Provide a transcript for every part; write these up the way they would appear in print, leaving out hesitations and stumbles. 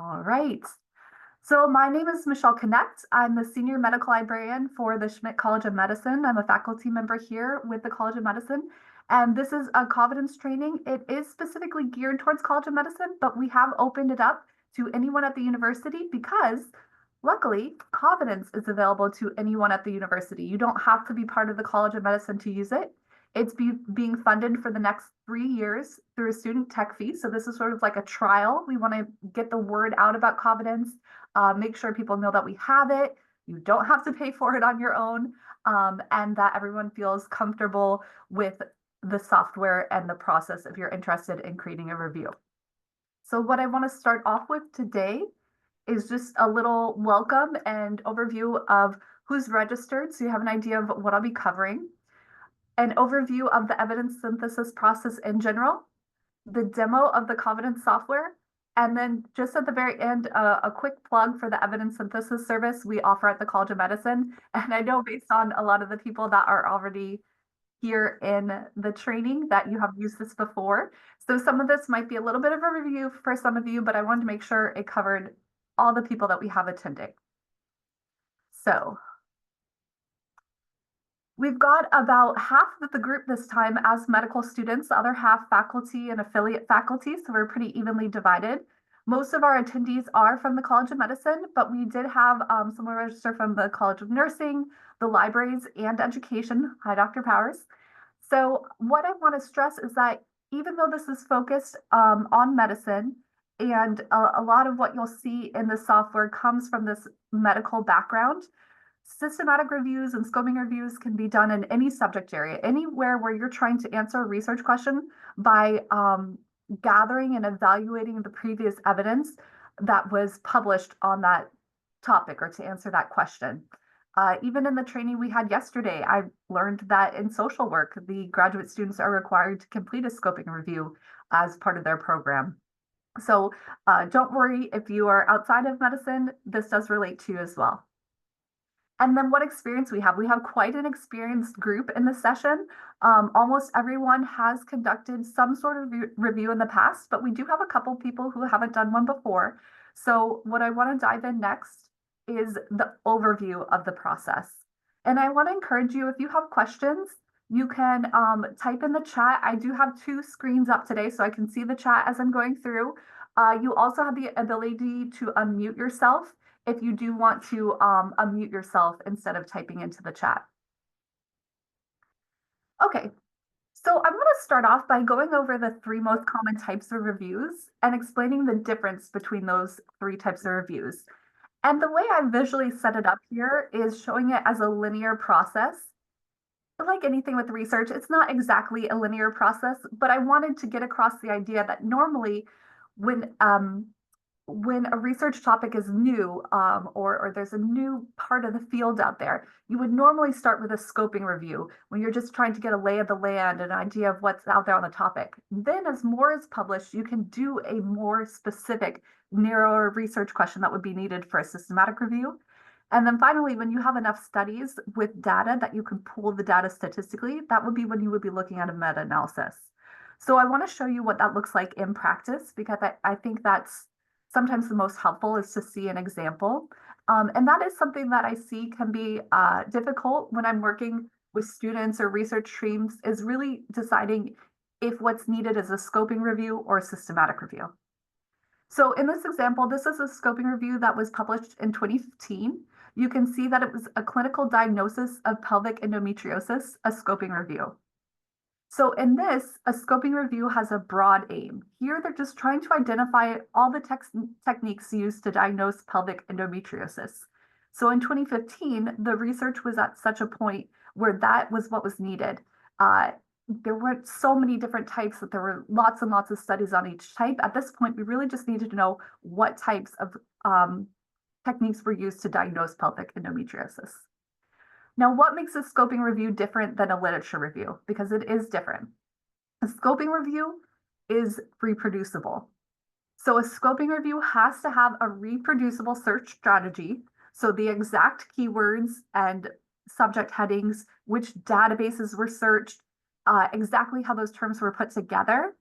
All right. So my name is Michelle Connect. I'm the senior medical librarian for the Schmidt College of Medicine. I'm a faculty member here with the College of Medicine. And this is a Covidence training. It is specifically geared towards College of Medicine, but we have opened it up to anyone at the university because luckily Covidence is available to anyone at the university. You don't have to be part of the College of Medicine to use it. It's being funded for the next 3 years through a student tech fee. So this is sort of like a trial. We want to get the word out about Covidence, make sure people know that we have it. You don't have to pay for it on your own, and that everyone feels comfortable with the software and the process if you're interested in creating a review. So what I want to start off with today is just a little welcome and overview of who's registered, so you have an idea of what I'll be covering, an overview of the evidence synthesis process in general, the demo of the Covidence software, and then just at the very end, a quick plug for the evidence synthesis service we offer at the College of Medicine. And I know based on a lot of the people that are already here in the training that you have used this before. So some of this might be a little bit of a review for some of you, but I wanted to make sure it covered all the people that we have attending. So we've got about half of the group this time as medical students, the other half faculty and affiliate faculty, so we're pretty evenly divided. Most of our attendees are from the College of Medicine, but we did have someone register from the College of Nursing, the libraries, and education. Hi, Dr. Powers. So what I want to stress is that even though this is focused on medicine, and a lot of what you'll see in the software comes from this medical background, systematic reviews and scoping reviews can be done in any subject area, anywhere where you're trying to answer a research question by gathering and evaluating the previous evidence that was published on that topic or to answer that question. Even in the training we had yesterday, I learned that in social work, the graduate students are required to complete a scoping review as part of their program. So don't worry if you are outside of medicine, this does relate to you as well. And then what experience we have? We have quite an experienced group in the session. Almost everyone has conducted some sort of review in the past, but we do have a couple people who haven't done one before. So what I want to dive in next is the overview of the process. And I want to encourage you, if you have questions, you can type in the chat. I do have 2 screens up today, so I can see the chat as I'm going through. You also have the ability to unmute yourself if you do want to unmute yourself instead of typing into the chat. Okay, so I'm going to start off by going over the 3 most common types of reviews and explaining the difference between those 3 types of reviews. And the way I visually set it up here is showing it as a linear process. Like anything with research, it's not exactly a linear process, but I wanted to get across the idea that normally when a research topic is new or there's a new part of the field out there, you would normally start with a scoping review when you're just trying to get a lay of the land, an idea of what's out there on the topic. Then as more is published, you can do a more specific, narrower research question that would be needed for a systematic review. And then finally, when you have enough studies with data that you can pool the data statistically, that would be when you would be looking at a meta-analysis. So I want to show you what that looks like in practice, because I think that's sometimes the most helpful is to see an example. And that is something that I see can be difficult when I'm working with students or research streams, is really deciding if what's needed is a scoping review or a systematic review. So in this example, this is a scoping review that was published in 2015. You can see that it was a clinical diagnosis of pelvic endometriosis, a scoping review. So in this, a scoping review has a broad aim. Here, they're just trying to identify all the techniques used to diagnose pelvic endometriosis. So in 2015, the research was at such a point where that was what was needed. There weren't so many different types that there were lots and lots of studies on each type. At this point, we really just needed to know what types of techniques were used to diagnose pelvic endometriosis. Now, what makes a scoping review different than a literature review? Because it is different. A scoping review is reproducible. So a scoping review has to have a reproducible search strategy. So the exact keywords and subject headings, which databases were searched, exactly how those terms were put together,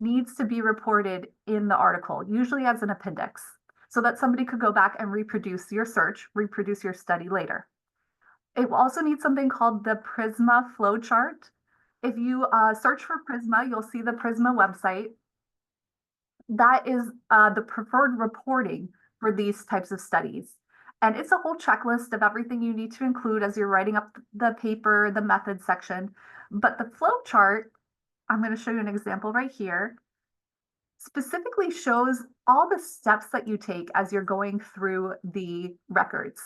needs to be reported in the article, usually as an appendix. so that somebody could go back and reproduce your search, reproduce your study later. It will also need something called the Prisma flowchart. If you search for Prisma, you'll see the Prisma website. That is the preferred reporting for these types of studies. And it's a whole checklist of everything you need to include as you're writing up the paper, the method section. But the flowchart, I'm going to show you an example right here, specifically shows all the steps that you take as you're going through the records.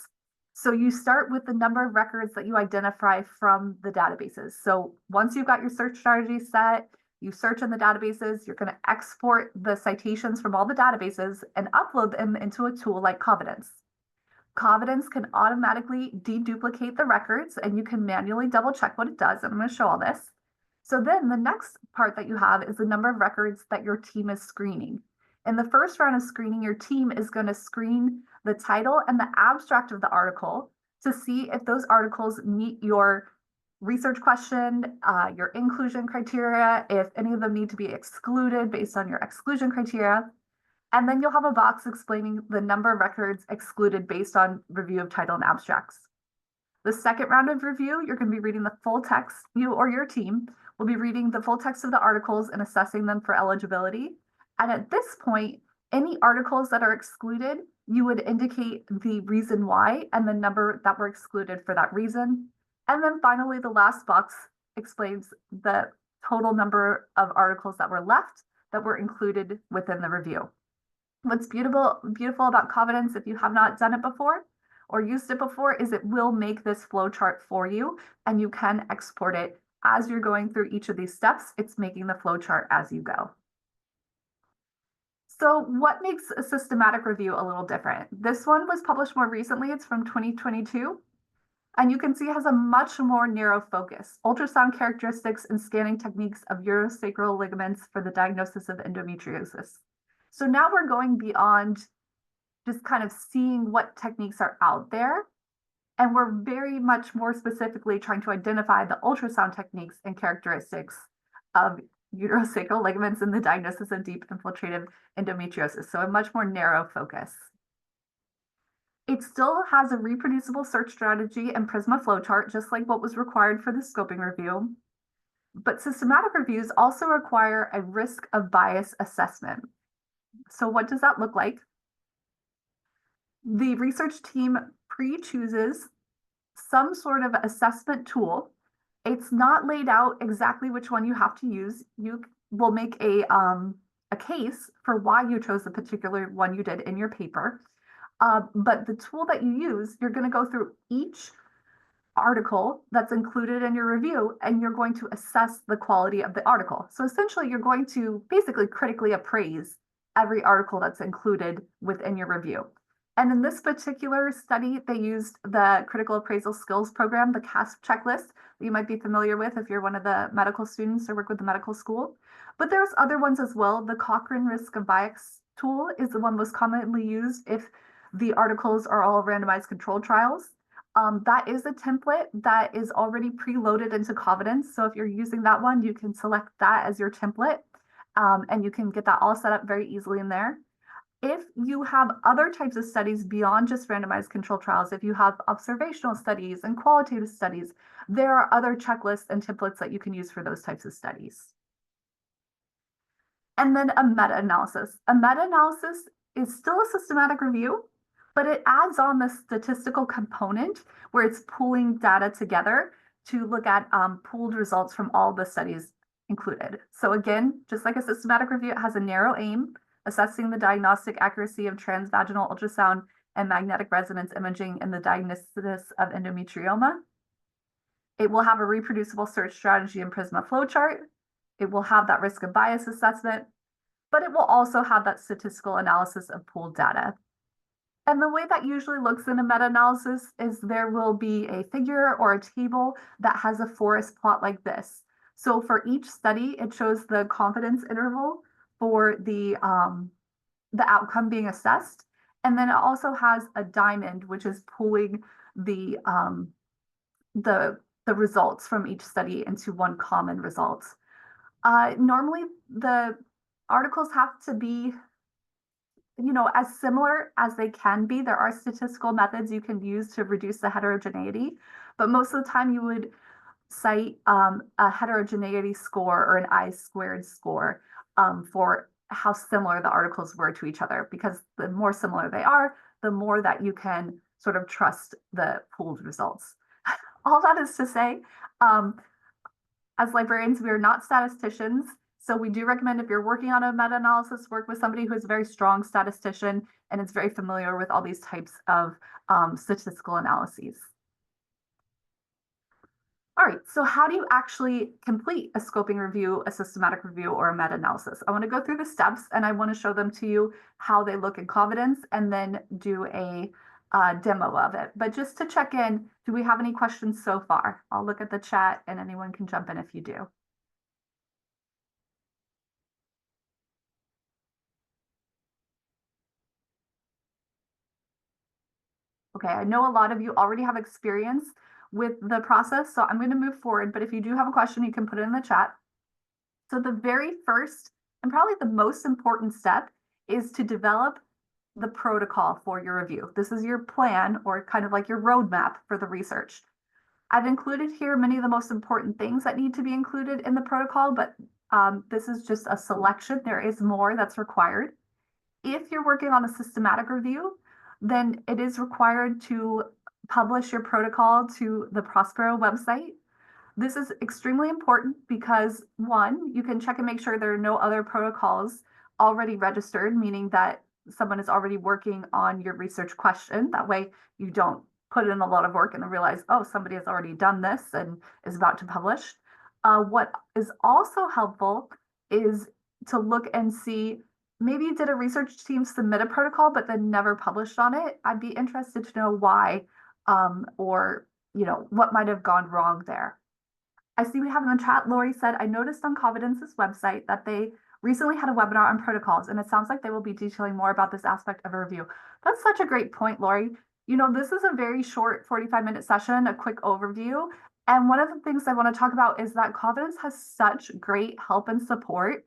So you start with the number of records that you identify from the databases. So once you've got your search strategy set, you search in the databases, you're going to export the citations from all the databases and upload them into a tool like Covidence. Covidence can automatically deduplicate the records, and you can manually double check what it does. And I'm going to show all this. So then the next part that you have is the number of records that your team is screening. In the first round of screening, your team is going to screen the title and the abstract of the article to see if those articles meet your research question, your inclusion criteria, if any of them need to be excluded based on your exclusion criteria. And then you'll have a box explaining the number of records excluded based on review of title and abstracts. The second round of review, you're going to be reading the full text. You or your team will be reading the full text of the articles and assessing them for eligibility. And at this point, any articles that are excluded, you would indicate the reason why and the number that were excluded for that reason. And then finally, the last box explains the total number of articles that were left that were included within the review. What's beautiful about Covidence, if you have not done it before or used it before, is it will make this flow chart for you, and you can export it as you're going through each of these steps. It's making the flow chart as you go. So what makes a systematic review a little different? This one was published more recently. It's from 2022. And you can see it has a much more narrow focus: ultrasound characteristics and scanning techniques of urosacral ligaments for the diagnosis of endometriosis. So now we're going beyond just kind of seeing what techniques are out there. And we're very much more specifically trying to identify the ultrasound techniques and characteristics of urosacral ligaments in the diagnosis of deep infiltrative endometriosis. So a much more narrow focus. It still has a reproducible search strategy and Prisma flowchart, just like what was required for the scoping review. But systematic reviews also require a risk of bias assessment. So what does that look like? The research team pre-chooses some sort of assessment tool. It's not laid out exactly which one you have to use. You will make a case for why you chose the particular one you did in your paper. But the tool that you use, you're going to go through each article that's included in your review, and you're going to assess the quality of the article. So essentially, you're going to basically critically appraise every article that's included within your review. And in this particular study, they used the Critical Appraisal Skills Program, the CASP checklist, that you might be familiar with if you're one of the medical students or work with the medical school. But there's other ones as well. The Cochrane Risk of Bias tool is the one most commonly used if the articles are all randomized controlled trials. That is a template that is already preloaded into Covidence. So if you're using that one, you can select that as your template, and you can get that all set up very easily in there. If you have other types of studies beyond just randomized controlled trials, if you have observational studies and qualitative studies, there are other checklists and templates that you can use for those types of studies. And then a meta-analysis. A meta-analysis is still a systematic review, but it adds on the statistical component where it's pooling data together to look at pooled results from all the studies included. So again, just like a systematic review, it has a narrow aim, assessing the diagnostic accuracy of transvaginal ultrasound and magnetic resonance imaging in the diagnosis of endometrioma. It will have a reproducible search strategy and Prisma flowchart. It will have that risk of bias assessment, but it will also have that statistical analysis of pooled data. And the way that usually looks in a meta-analysis is there will be a figure or a table that has a forest plot like this. So for each study, it shows the confidence interval for the outcome being assessed. And then it also has a diamond, which is pulling the results from each study into one common result. Normally, the articles have to be as similar as they can be. There are statistical methods you can use to reduce the heterogeneity, but most of the time you would cite a heterogeneity score or an I-squared score for how similar the articles were to each other, because the more similar they are, the more that you can sort of trust the pooled results. All that is to say, as librarians, we are not statisticians. So we do recommend, if you're working on a meta-analysis, work with somebody who is a very strong statistician and is very familiar with all these types of statistical analyses. All right, so how do you actually complete a scoping review, a systematic review, or a meta-analysis? I want to go through the steps and I want to show them to you how they look in Covidence and then do a demo of it. But just to check in, do we have any questions so far? I'll look at the chat and anyone can jump in if you do. Okay, I know a lot of you already have experience with the process, so I'm going to move forward, but if you do have a question, you can put it in the chat. So the very first and probably the most important step is to develop the protocol for your review. This is your plan, or kind of like your roadmap for the research. I've included here many of the most important things that need to be included in the protocol, but this is just a selection. There is more that's required. If you're working on a systematic review, then it is required to publish your protocol to the Prospero website. This is extremely important because, one, you can check and make sure there are no other protocols already registered, meaning that someone is already working on your research question. That way you don't put in a lot of work and then realize, oh, somebody has already done this and is about to publish. What is also helpful is to look and see, maybe did a research team submit a protocol but then never published on it? I'd be interested to know why, or what might have gone wrong there. I see we have in the chat, Lori said, I noticed on Covidence's website that they recently had a webinar on protocols, and it sounds like they will be detailing more about this aspect of a review. That's such a great point, Lori. This is a very short 45-minute session, a quick overview. And one of the things I want to talk about is that Covidence has such great help and support.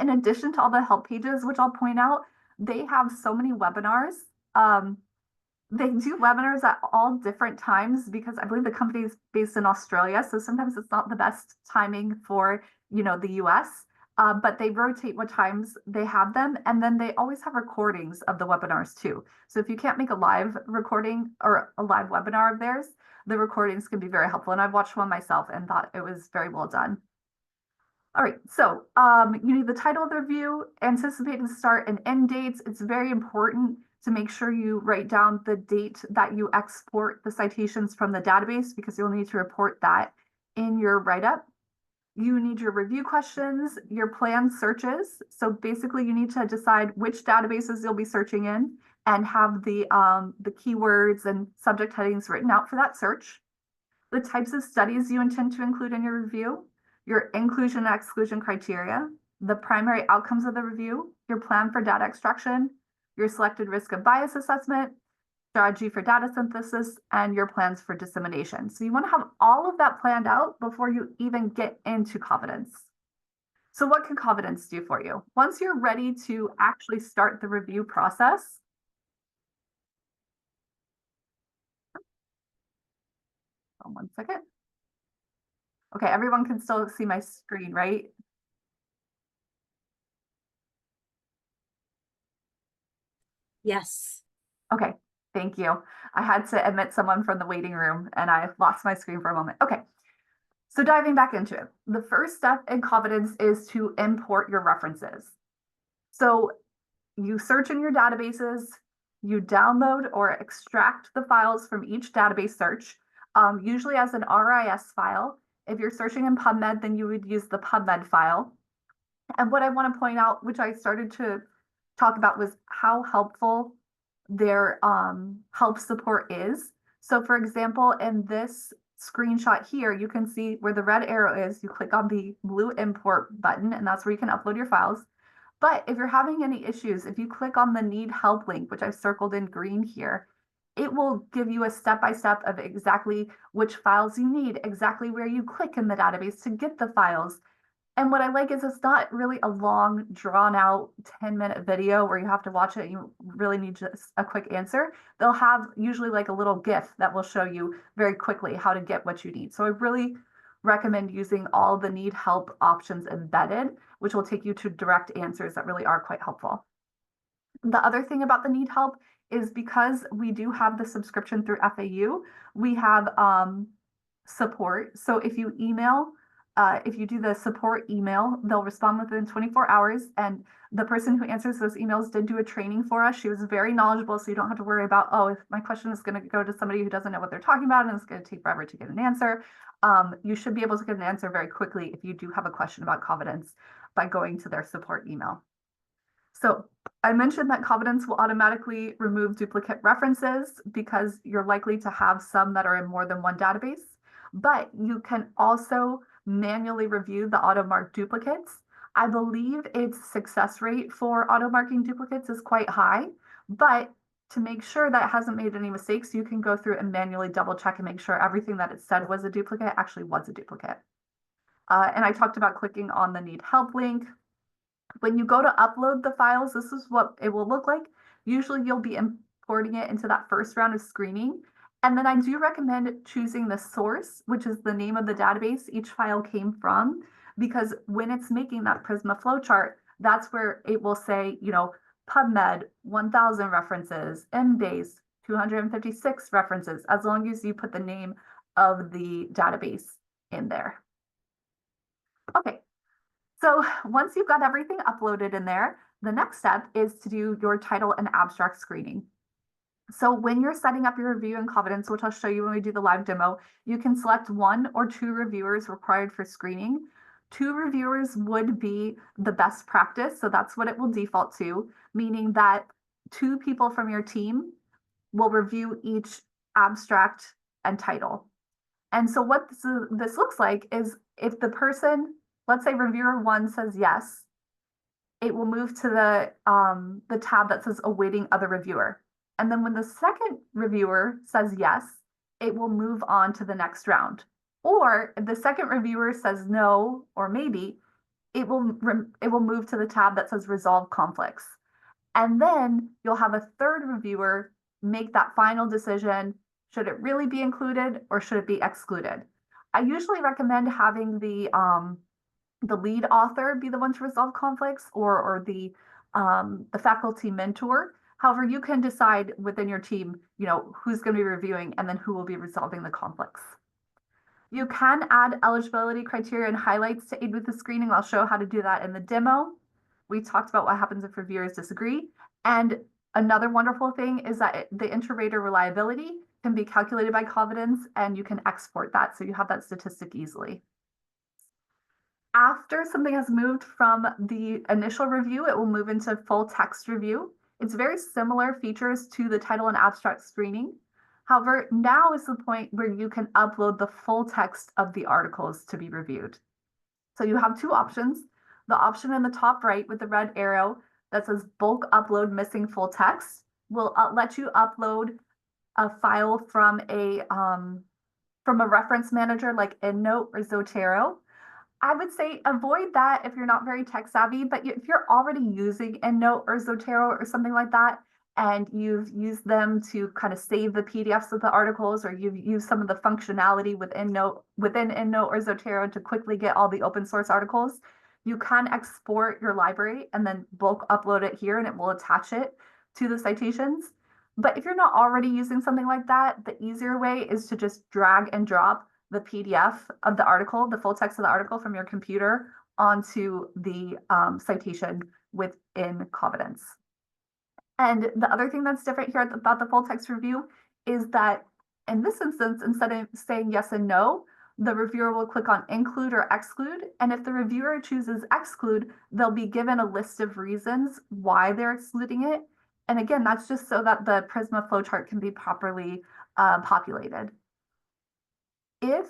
In addition to all the help pages, which I'll point out, they have so many webinars. They do webinars at all different times because I believe the company is based in Australia. So sometimes it's not the best timing for, the US, but they rotate what times they have them. And then they always have recordings of the webinars too. So if you can't make a live recording or a live webinar of theirs, the recordings can be very helpful. And I've watched one myself and thought it was very well done. All right, so you need the title of the review, anticipated start and end dates. It's very important to make sure you write down the date that you export the citations from the database, because you'll need to report that in your write-up. You need your review questions, your planned searches. So basically you need to decide which databases you'll be searching in and have the keywords and subject headings written out for that search. The types of studies you intend to include in your review, your inclusion and exclusion criteria, the primary outcomes of the review, your plan for data extraction, your selected risk of bias assessment, strategy for data synthesis, and your plans for dissemination. So you want to have all of that planned out before you even get into Covidence. So what can Covidence do for you? Once you're ready to actually start the review process, hold on 1 second. Okay, everyone can still see my screen, right? Yes. Okay, thank you. I had to admit someone from the waiting room and I lost my screen for a moment. Okay, so diving back into it. The first step in Covidence is to import your references. So you search in your databases, you download or extract the files from each database search, usually as an RIS file. If you're searching in PubMed, then you would use the PubMed file. And what I want to point out, which I started to talk about, was how helpful their help support is. So for example, in this screenshot here, you can see where the red arrow is, you click on the blue import button, and that's where you can upload your files. But if you're having any issues, if you click on the need help link, which I've circled in green here, it will give you a step-by-step of exactly which files you need, exactly where you click in the database to get the files. And what I like is it's not really a long, drawn out 10-minute video where you have to watch it and you really need just a quick answer. They'll have usually like a little GIF that will show you very quickly how to get what you need. So I really recommend using all the need help options embedded, which will take you to direct answers that really are quite helpful. The other thing about the need help is because we do have the subscription through FAU, we have support. So if you email, if you do the support email, they'll respond within 24 hours. And the person who answers those emails did do a training for us. She was very knowledgeable, so you don't have to worry about, oh, if my question is going to go to somebody who doesn't know what they're talking about and it's going to take forever to get an answer. You should be able to get an answer very quickly if you do have a question about Covidence by going to their support email. So I mentioned that Covidence will automatically remove duplicate references because you're likely to have some that are in more than one database, but you can also manually review the auto-marked duplicates. I believe its success rate for auto-marking duplicates is quite high, but to make sure that it hasn't made any mistakes, you can go through and manually double check and make sure everything that it said was a duplicate actually was a duplicate. And I talked about clicking on the need help link. When you go to upload the files, this is what it will look like. Usually you'll be importing it into that first round of screening. And then I do recommend choosing the source, which is the name of the database each file came from, because when it's making that Prisma flowchart, that's where it will say, you know, PubMed, 1,000 references, Embase, 256 references, as long as you put the name of the database in there. Okay, so once you've got everything uploaded in there, the next step is to do your title and abstract screening. So when you're setting up your review in Covidence, which I'll show you when we do the live demo, you can select 1 or 2 reviewers required for screening. 2 reviewers would be the best practice, so that's what it will default to, meaning that 2 people from your team will review each abstract and title. And so what this looks like is if the person, let's say reviewer 1 says yes, it will move to the tab that says awaiting other reviewer. And then when the second reviewer says yes, it will move on to the next round. Or if the second reviewer says no or maybe, it will move to the tab that says resolve conflicts. And then you'll have a third reviewer make that final decision. Should it really be included or should it be excluded? I usually recommend having the lead author be the one to resolve conflicts, or the faculty mentor. However, you can decide within your team, you know, who's going to be reviewing and then who will be resolving the conflicts. You can add eligibility criteria and highlights to aid with the screening. I'll show how to do that in the demo. We talked about what happens if reviewers disagree. And another wonderful thing is that the inter-rater reliability can be calculated by Covidence, and you can export that so you have that statistic easily. After something has moved from the initial review, it will move into full text review. It's very similar features to the title and abstract screening. However, now is the point where you can upload the full text of the articles to be reviewed. So you have 2 options. The option in the top right with the red arrow that says bulk upload missing full text will let you upload a file from a reference manager like EndNote or Zotero. I would say avoid that if you're not very tech savvy, but if you're already using EndNote or Zotero or something like that, and you've used them to kind of save the PDFs of the articles, or you've used some of the functionality within EndNote or Zotero to quickly get all the open source articles, you can export your library and then bulk upload it here and it will attach it to the citations. But if you're not already using something like that, the easier way is to just drag and drop the PDF of the article, the full text of the article from your computer onto the citation within Covidence. And the other thing that's different here about the full text review is that in this instance, instead of saying yes and no, the reviewer will click on include or exclude. And if the reviewer chooses exclude, they'll be given a list of reasons why they're excluding it. And again, that's just so that the Prisma flowchart can be properly populated. If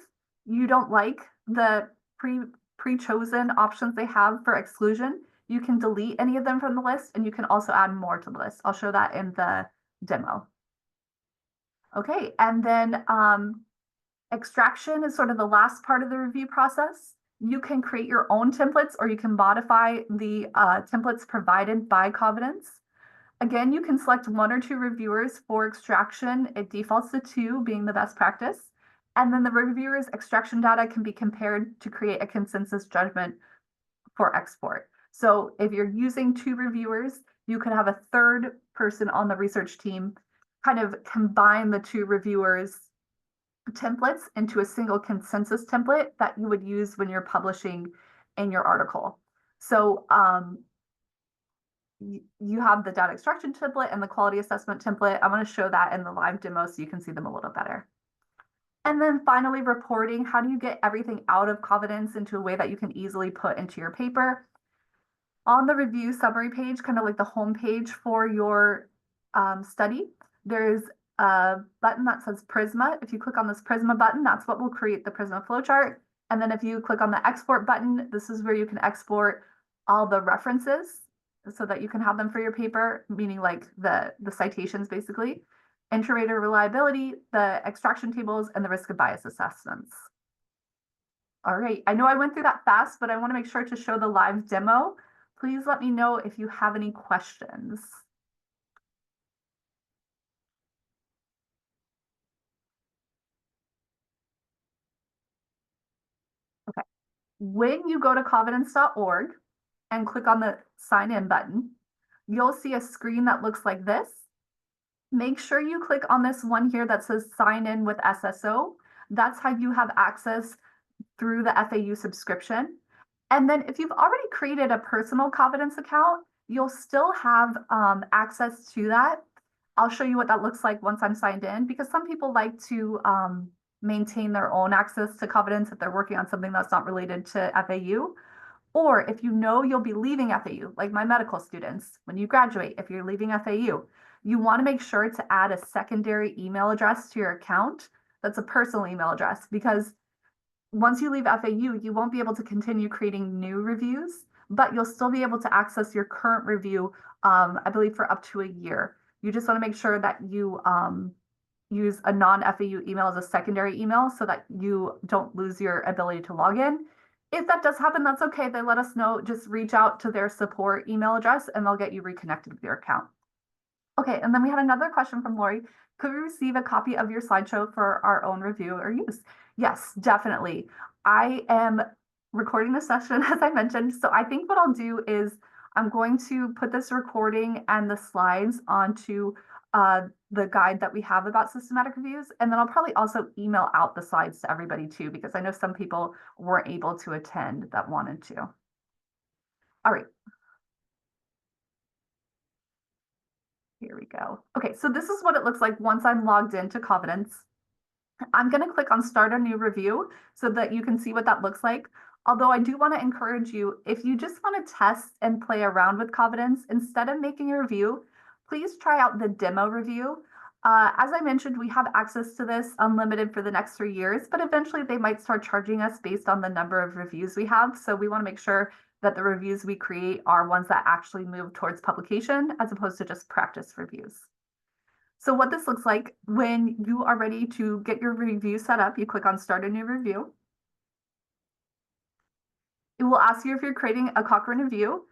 you don't like the pre-chosen options they have for exclusion, you can delete any of them from the list, and you can also add more to the list. I'll show that in the demo. Okay, and then extraction is sort of the last part of the review process. You can create your own templates or you can modify the templates provided by Covidence. Again, you can select 1 or 2 reviewers for extraction. It defaults to 2 being the best practice. And then the reviewers' extraction data can be compared to create a consensus judgment for export. So if you're using 2 reviewers, you could have a third person on the research team kind of combine the 2 reviewers' templates into a single consensus template that you would use when you're publishing in your article. So you have the data extraction template and the quality assessment template. I'm going to show that in the live demo so you can see them a little better. And then finally, reporting. How do you get everything out of Covidence into a way that you can easily put into your paper? On the review summary page, kind of like the home page for your study, there's a button that says Prisma. If you click on this Prisma button, that's what will create the Prisma flowchart. And then if you click on the export button, this is where you can export all the references so that you can have them for your paper, meaning like the citations basically, inter-rater reliability, the extraction tables, and the risk of bias assessments. All right, I know I went through that fast, but I want to make sure to show the live demo. Please let me know if you have any questions. Okay, when you go to covidence.org and click on the sign in button, you'll see a screen that looks like this. Make sure you click on this one here that says sign in with SSO. That's how you have access through the FAU subscription. And then if you've already created a personal Covidence account, you'll still have access to that. I'll show you what that looks like once I'm signed in, because some people like to maintain their own access to Covidence if they're working on something that's not related to FAU. Or if you know you'll be leaving FAU, like my medical students, when you graduate, if you're leaving FAU, you want to make sure to add a secondary email address to your account that's a personal email address, because once you leave FAU, you won't be able to continue creating new reviews, but you'll still be able to access your current review, I believe, for up to a year. You just want to make sure that you use a non-FAU email as a secondary email so that you don't lose your ability to log in. If that does happen, that's okay. They let us know. Just reach out to their support email address and they'll get you reconnected with your account. Okay, and then we had another question from Lori. Could we receive a copy of your slideshow for our own review or use? Yes, definitely. I am recording this session, as I mentioned. So I think what I'll do is I'm going to put this recording and the slides onto the guide that we have about systematic reviews. And then I'll probably also email out the slides to everybody too, because I know some people weren't able to attend that wanted to. All right. Here we go. Okay, so this is what it looks like once I'm logged into Covidence. I'm going to click on Start a New Review so that you can see what that looks like. Although I do want to encourage you, if you just want to test and play around with Covidence, instead of making a review, please try out the demo review. As I mentioned, we have access to this unlimited for the next 3 years, but eventually they might start charging us based on the number of reviews we have. So we want to make sure that the reviews we create are ones that actually move towards publication as opposed to just practice reviews. So what this looks like when you are ready to get your review set up, you click on Start a New Review. It will ask you if you're creating a Cochrane review.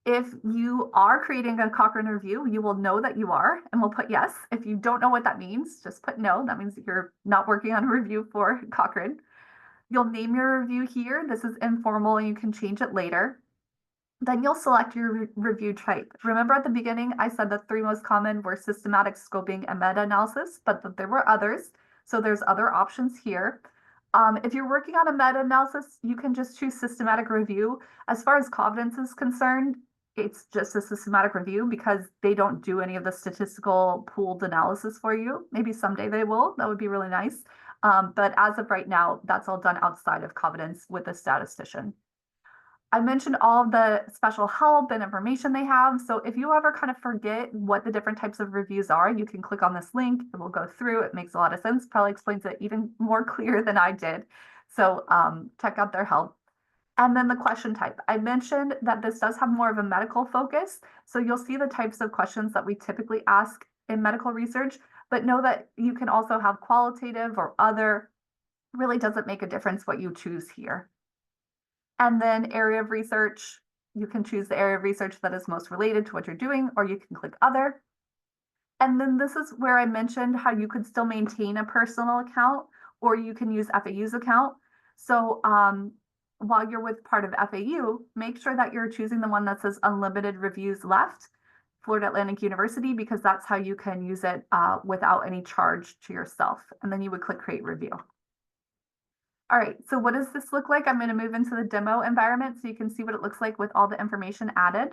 If you are creating a Cochrane review, you will know that you are, and we'll put yes. If you don't know what that means, just put no. That means that you're not working on a review for Cochrane. You'll name your review here. This is informal and you can change it later. Then you'll select your review type. Remember at the beginning, I said the 3 most common were systematic scoping and meta-analysis, but that there were others. So there's other options here. If you're working on a meta-analysis, you can just choose systematic review. As far as Covidence is concerned, it's just a systematic review because they don't do any of the statistical pooled analysis for you. Maybe someday they will. That would be really nice. But as of right now, that's all done outside of Covidence with a statistician. I mentioned all of the special help and information they have. So if you ever kind of forget what the different types of reviews are, you can click on this link. It will go through. It makes a lot of sense. Probably explains it even more clear than I did. So check out their help. And then the question type. I mentioned that this does have more of a medical focus. So you'll see the types of questions that we typically ask in medical research, but know that you can also have qualitative or other. Really doesn't make a difference what you choose here. And then area of research, you can choose the area of research that is most related to what you're doing, or you can click other. And then this is where I mentioned how you could still maintain a personal account, or you can use FAU's account. So while you're with part of FAU, make sure that you're choosing the one that says unlimited reviews left, Florida Atlantic University, because that's how you can use it without any charge to yourself. And then you would click create review. All right, so what does this look like? I'm going to move into the demo environment so you can see what it looks like with all the information added.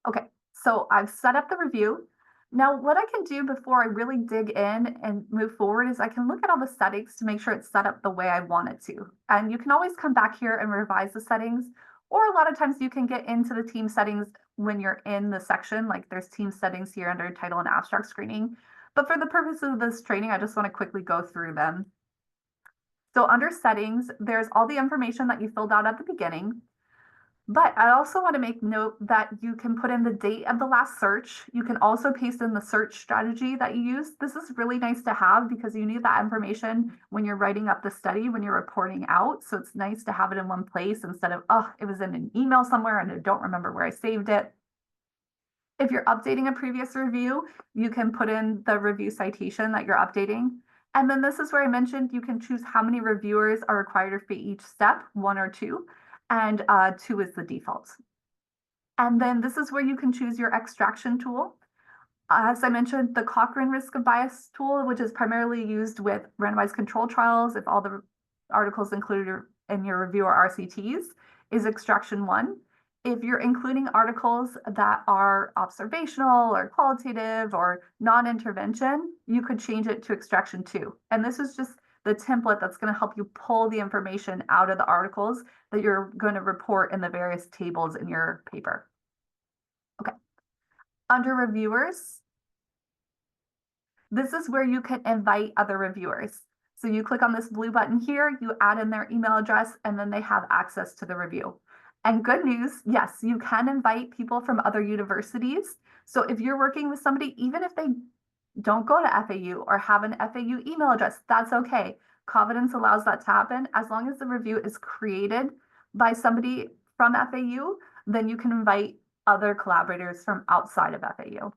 Okay, so I've set up the review. Now, what I can do before I really dig in and move forward is I can look at all the settings to make sure it's set up the way I want it to. And you can always come back here and revise the settings, or a lot of times you can get into the team settings when you're in the section, like there's team settings here under title and abstract screening. But for the purpose of this training, I just want to quickly go through them. So under settings, there's all the information that you filled out at the beginning. But I also want to make note that you can put in the date of the last search. You can also paste in the search strategy that you use. This is really nice to have because you need that information when you're writing up the study, when you're reporting out. So it's nice to have it in one place instead of, oh, it was in an email somewhere and I don't remember where I saved it. If you're updating a previous review, you can put in the review citation that you're updating. And then this is where I mentioned you can choose how many reviewers are required for each step, 1 or 2, and 2 is the default. And then this is where you can choose your extraction tool. As I mentioned, the Cochrane risk of bias tool, which is primarily used with randomized control trials, if all the articles included in your review are RCTs, is extraction 1. If you're including articles that are observational or qualitative or non-intervention, you could change it to extraction 2. And this is just the template that's going to help you pull the information out of the articles that you're going to report in the various tables in your paper. Okay. Under reviewers, this is where you can invite other reviewers. So you click on this blue button here, you add in their email address, and then they have access to the review. And good news, yes, you can invite people from other universities. So if you're working with somebody, even if they don't go to FAU or have an FAU email address, that's okay. Covidence allows that to happen. As long as the review is created by somebody from FAU, then you can invite other collaborators from outside of FAU.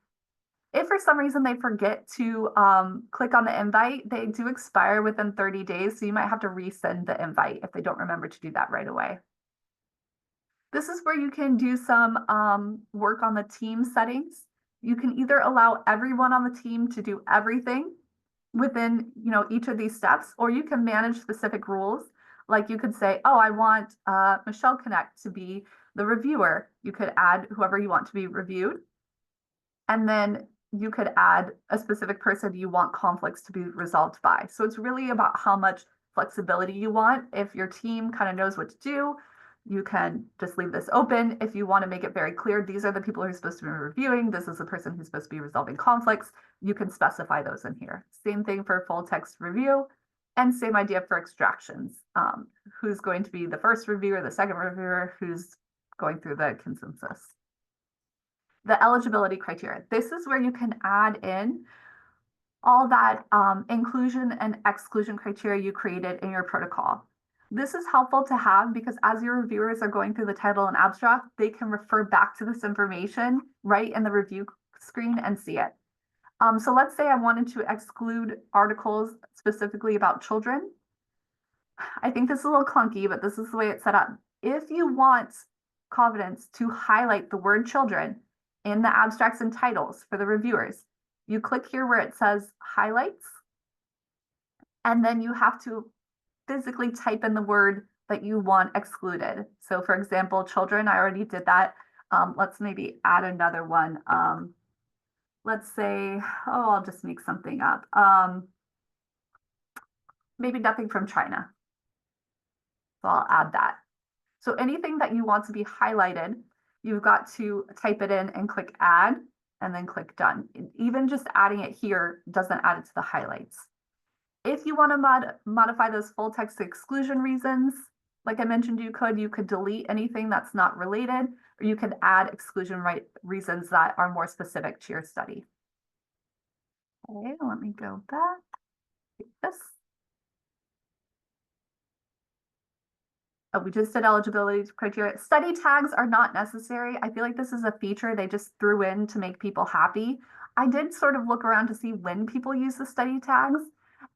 If for some reason they forget to click on the invite, they do expire within 30 days. So you might have to resend the invite if they don't remember to do that right away. This is where you can do some work on the team settings. You can either allow everyone on the team to do everything within each of these steps, or you can manage specific rules. Like you could say, oh, I want Michelle Connect to be the reviewer. You could add whoever you want to be reviewed. And then you could add a specific person you want conflicts to be resolved by. So it's really about how much flexibility you want. If your team kind of knows what to do, you can just leave this open. If you want to make it very clear, these are the people who are supposed to be reviewing, this is the person who's supposed to be resolving conflicts, you can specify those in here. Same thing for full text review, and same idea for extractions. Who's going to be the first reviewer, the second reviewer, who's going through the consensus. The eligibility criteria. This is where you can add in all that inclusion and exclusion criteria you created in your protocol. This is helpful to have because as your reviewers are going through the title and abstract, they can refer back to this information right in the review screen and see it. So let's say I wanted to exclude articles specifically about children. I think this is a little clunky, but this is the way it's set up. If you want Covidence to highlight the word children in the abstracts and titles for the reviewers, you click here where it says highlights, and then you have to physically type in the word that you want excluded. So for example, children, I already did that. Let's maybe add another one. Let's say, oh, I'll just make something up. Maybe nothing from China. So I'll add that. So anything that you want to be highlighted, you've got to type it in and click add and then click done. Even just adding it here doesn't add it to the highlights. If you want to modify those full text exclusion reasons, like I mentioned, you could delete anything that's not related, or you could add exclusion reasons that are more specific to your study. Okay, let me go back. Take this. We just did eligibility criteria. Study tags are not necessary. I feel like this is a feature they just threw in to make people happy. I did sort of look around to see when people use the study tags.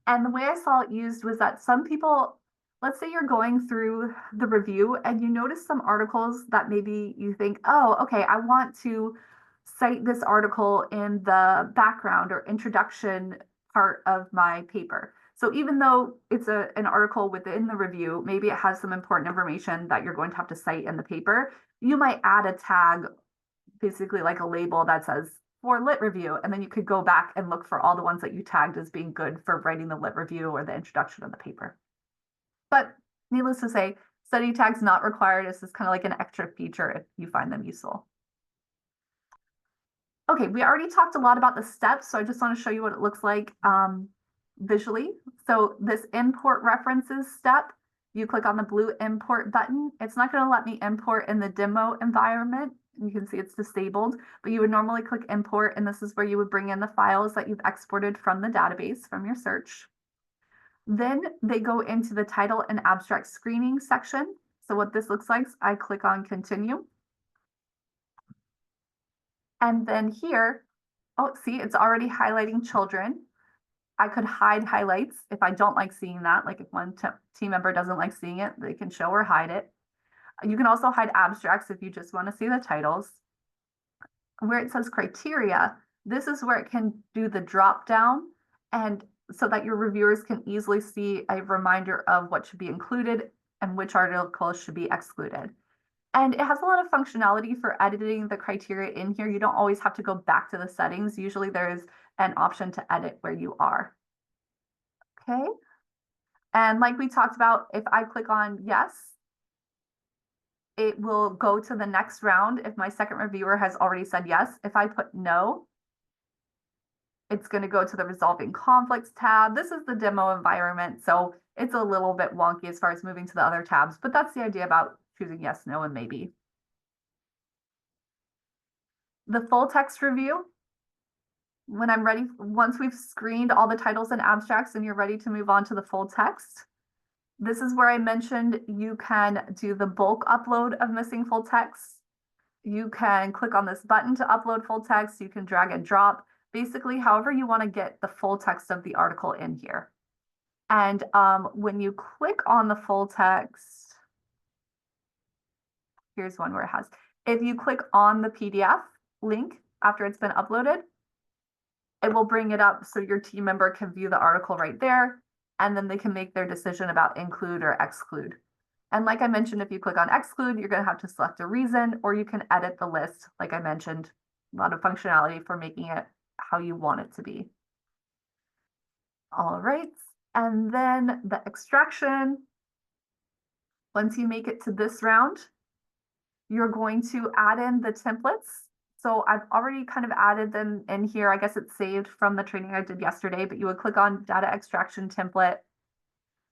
And the way I saw it used was that some people, let's say you're going through the review and you notice some articles that maybe you think, oh, okay, I want to cite this article in the background or introduction part of my paper. So even though it's an article within the review, maybe it has some important information that you're going to have to cite in the paper, you might add a tag, basically like a label that says for lit review, and then you could go back and look for all the ones that you tagged as being good for writing the lit review or the introduction of the paper. But needless to say, study tags not required. This is kind of like an extra feature if you find them useful. Okay, we already talked a lot about the steps, so I just want to show you what it looks like visually. So this import references step, you click on the blue import button. It's not going to let me import in the demo environment. You can see it's disabled, but you would normally click import, and this is where you would bring in the files that you've exported from the database from your search. Then they go into the title and abstract screening section. So what this looks like, I click on continue. And then here, oh, see, it's already highlighting children. I could hide highlights if I don't like seeing that. Like if one team member doesn't like seeing it, they can show or hide it. You can also hide abstracts if you just want to see the titles. Where it says criteria, this is where it can do the drop down, and so that your reviewers can easily see a reminder of what should be included and which articles should be excluded. And it has a lot of functionality for editing the criteria in here. You don't always have to go back to the settings. Usually there is an option to edit where you are. Okay. And like we talked about, if I click on yes, it will go to the next round if my second reviewer has already said yes. If I put no, it's going to go to the resolving conflicts tab. This is the demo environment, so it's a little bit wonky as far as moving to the other tabs, but that's the idea about choosing yes, no, and maybe. The full text review, when I'm ready, once we've screened all the titles and abstracts and you're ready to move on to the full text, this is where I mentioned you can do the bulk upload of missing full text. You can click on this button to upload full text. You can drag and drop, basically however you want to get the full text of the article in here. And when you click on the full text, here's one where it has, if you click on the PDF link after it's been uploaded, it will bring it up so your team member can view the article right there, and then they can make their decision about include or exclude. And like I mentioned, if you click on exclude, you're going to have to select a reason, or you can edit the list. Like I mentioned, a lot of functionality for making it how you want it to be. All right. And then the extraction, once you make it to this round, you're going to add in the templates. So I've already kind of added them in here. I guess it's saved from the training I did yesterday, but you would click on data extraction template.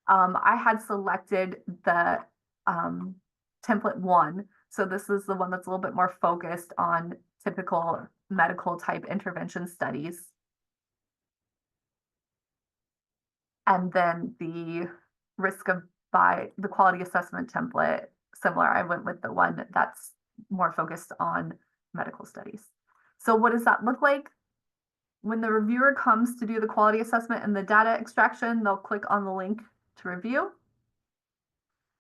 I had selected the template 1. So this is the one that's a little bit more focused on typical medical type intervention studies. And then the risk of by the quality assessment template, similar, I went with the one that's more focused on medical studies. So what does that look like? When the reviewer comes to do the quality assessment and the data extraction, they'll click on the link to review.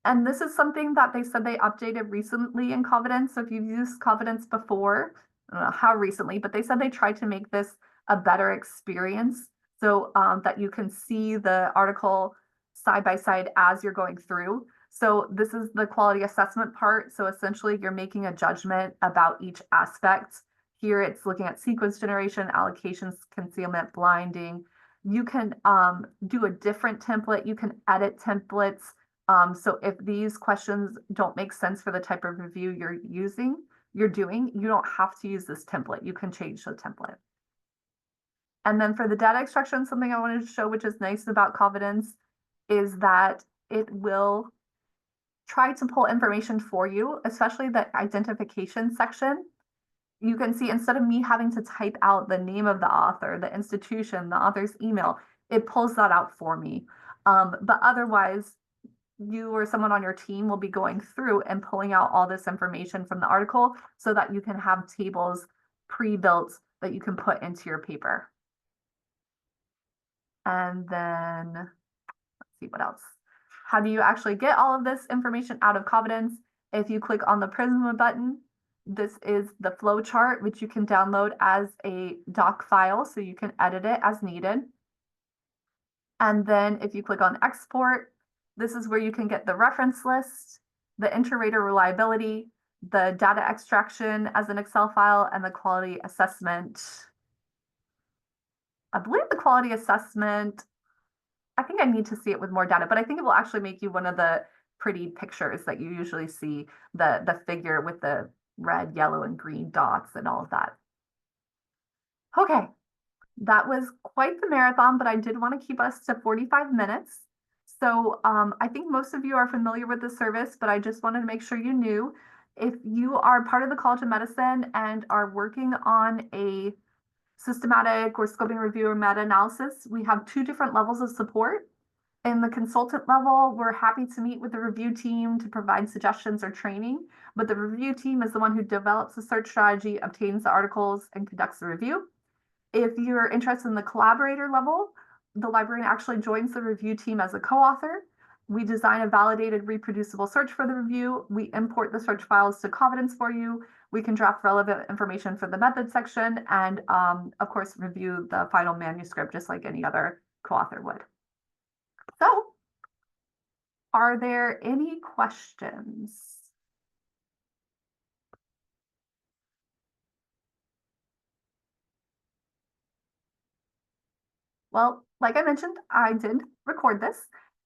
And this is something that they said they updated recently in Covidence. So if you've used Covidence before, I don't know how recently, but they said they tried to make this a better experience so that you can see the article side by side as you're going through. So this is the quality assessment part. So essentially you're making a judgment about each aspect. Here it's looking at sequence generation, allocations, concealment, blinding. You can do a different template. You can edit templates. So if these questions don't make sense for the type of review you're doing, you don't have to use this template. You can change the template. And then for the data extraction, something I wanted to show, which is nice about Covidence, is that it will try to pull information for you, especially the identification section. You can see instead of me having to type out the name of the author, the institution, the author's email, it pulls that out for me. But otherwise, you or someone on your team will be going through and pulling out all this information from the article so that you can have tables pre-built that you can put into your paper. And then let's see what else. How do you actually get all of this information out of Covidence? If you click on the Prisma button, this is the flow chart, which you can download as a doc file so you can edit it as needed. And then if you click on export, this is where you can get the reference list, the inter-rater reliability, the data extraction as an Excel file, and the quality assessment. I believe the quality assessment, I think I need to see it with more data, but I think it will actually make you one of the pretty pictures that you usually see, the figure with the red, yellow, and green dots and all of that. Okay, that was quite the marathon, but I did want to keep us to 45 minutes. So I think most of you are familiar with the service, but I just wanted to make sure you knew. If you are part of the College of Medicine and are working on a systematic or scoping review or meta-analysis, we have two different levels of support. In the consultant level, we're happy to meet with the review team to provide suggestions or training, but the review team is the one who develops the search strategy, obtains the articles, and conducts the review. If you're interested in the collaborator level, the librarian actually joins the review team as a co-author. We design a validated, reproducible search for the review. We import the search files to Covidence for you. We can draft relevant information for the method section and, of course, review the final manuscript just like any other co-author would. So, are there any questions? Well, like I mentioned, I did record this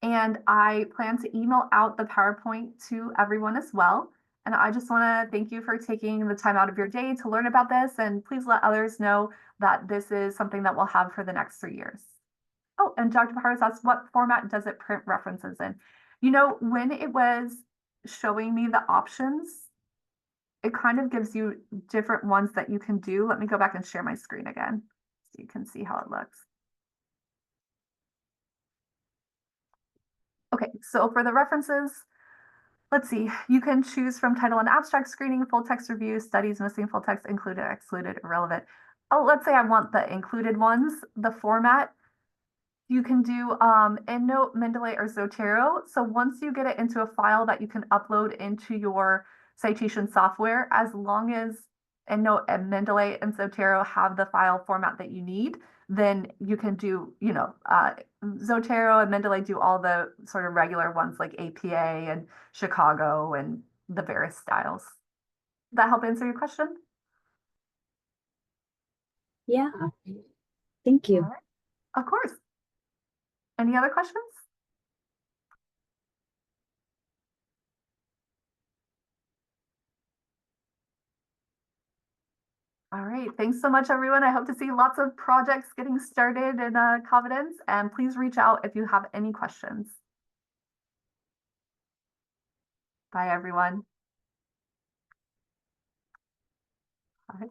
and I plan to email out the PowerPoint to everyone as well. And I just want to thank you for taking the time out of your day to learn about this. And please let others know that this is something that we'll have for the next 3 years. Oh, and Dr. Paharis asked, what format does it print references in? You know, when it was showing me the options, it kind of gives you different ones that you can do. Let me go back and share my screen again so you can see how it looks. Okay, so for the references, let's see, you can choose from title and abstract screening, full text review, studies missing full text, included, excluded, irrelevant. Oh, let's say I want the included ones, the format. You can do EndNote, Mendeley, or Zotero. So once you get it into a file that you can upload into your citation software, as long as EndNote and Mendeley and Zotero have the file format that you need, then you can do, Zotero and Mendeley do all the sort of regular ones like APA and Chicago and the various styles. Does that help answer your question? Yeah, thank you. All right. Of course. Any other questions? All right, thanks so much, everyone. I hope to see lots of projects getting started in Covidence, and please reach out if you have any questions. Bye, everyone. All right.